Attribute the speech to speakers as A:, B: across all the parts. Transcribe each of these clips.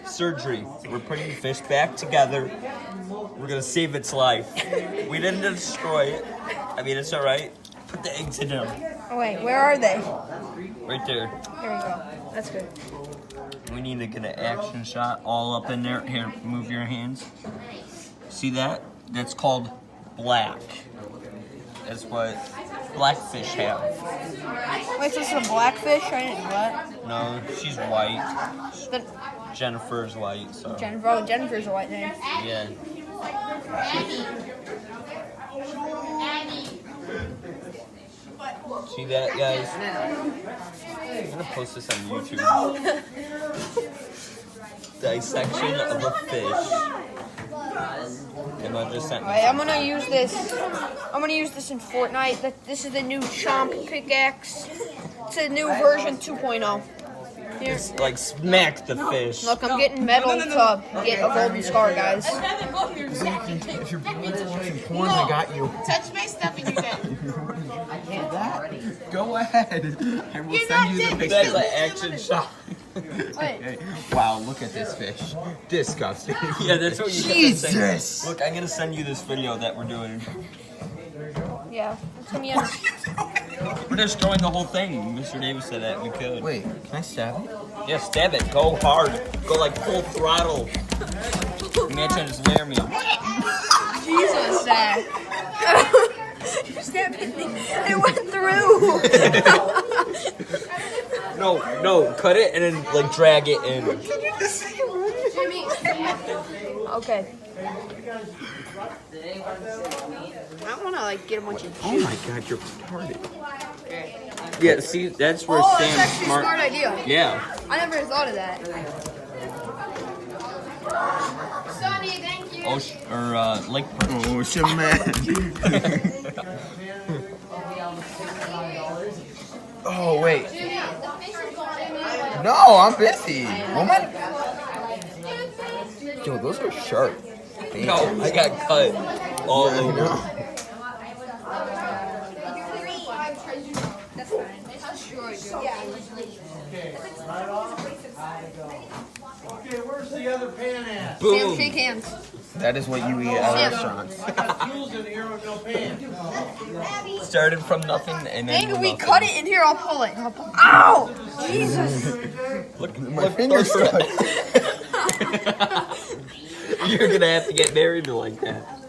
A: surgery. We're putting the fish back together. We're gonna save its life. We didn't destroy it. I mean, it's all right. Put the eggs in them.
B: Oh wait, where are they?
A: Right there.
B: Here we go. That's good.
A: We need to get an action shot all up in there. Here, move your hands. See that? That's called black. That's what blackfish have.
B: Wait, so this is a blackfish? I didn't know that.
A: No, she's white.
B: Then
A: Jennifer's white, so.
B: Jennifer's a white name.
A: Yeah. See that, guys? I'm gonna post this on YouTube. Dissection of a fish. Emma just sent me.
B: Alright, I'm gonna use this. I'm gonna use this in Fortnite. This is the new Chomp pickaxe. It's a new version 2.0. Here.
A: It's like smack the fish.
B: Look, I'm getting metal to get a golden scar, guys.
C: If you're watching porn, I got you.
D: Touch my stuff and you're dead.
C: I can't that. Go ahead. I will
D: You're
C: send
D: not
C: you the
D: dead.
C: picture.
A: That's an action shot.
C: Okay. Wow, look at this fish. Disgusting.
A: Yeah, that's what you kept on
C: Jesus.
A: saying. Look, I'm gonna send you this video that we're doing.
B: Yeah, it's gonna be on.
A: We're destroying the whole thing. Mr. Davis said that we could.
C: Wait, can I stab it?
A: Yeah, stab it. Go hard. Go like full throttle. Man trying to snare me.
B: Jesus, Zach. You stabbed it. It went through.
A: No, cut it and then like drag it in.
B: Jimmy. Okay. I want to like get a bunch of.
C: Oh my god, you're retarded.
A: Yeah, see, that's where
B: Oh, that's
A: Sam's
B: actually a smart idea.
A: Yeah.
B: I never thought of that.
D: Sonny, thank you.
A: Like.
C: Ocean man. Oh wait. No, I'm busy. Woman. Yo, those are sharp.
A: No, I got cut all over.
B: That's fine.
E: Okay, where's the other pan at?
B: Sam,
A: Boom.
B: shake hands.
C: That is what you eat at restaurants.
E: I got fuels in here with no pan.
A: Started from nothing and then.
B: Maybe we
A: nothing.
B: cut it in here. I'll pull it. Ow! Jesus.
A: Look,
C: finger's
A: those-
C: stuck.
A: You're gonna have to get married to like that.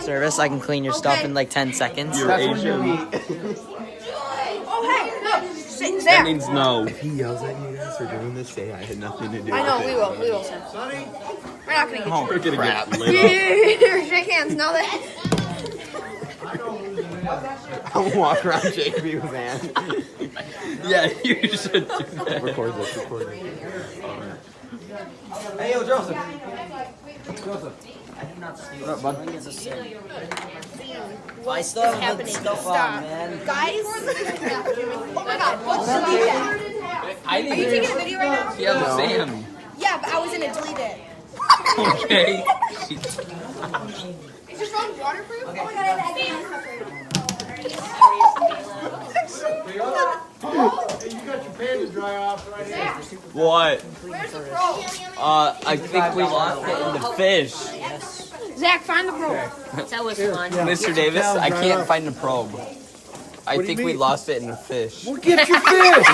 F: Service, I can clean your stuff in like 10 seconds.
A: You're Asian.
B: Oh, hey, look.
A: That
B: Zach.
A: means no.
C: If he yells at you guys for doing this, say I had nothing to do with
B: I know,
C: it.
B: we will, Sam.
E: Sonny?
B: We're not gonna get you.
A: We're gonna
C: crap.
A: get lit up.
B: Here, shake hands. Now that.
C: I'll walk around JB's van.
A: Yeah, you should do that.
C: Record this, record this.
E: Hey, yo, Joseph. Joseph.
F: What up, bud? I still have good stuff on, man.
D: Guys. Oh my god, what's that?
A: I
D: Are you taking a video right now?
A: Yeah,
C: No.
A: Sam.
D: Yeah, but I was gonna delete it.
A: Okay.
D: Is your phone waterproof? Oh my god, I have
E: Hey, you got your pan to dry off right here.
A: What?
D: Where's the pro?
A: I think we lost it in the fish.
B: Zach, find the probe.
F: That was fun.
A: Mr. Davis, I can't find the probe. I think we lost it in the fish.
C: Well, get your fish!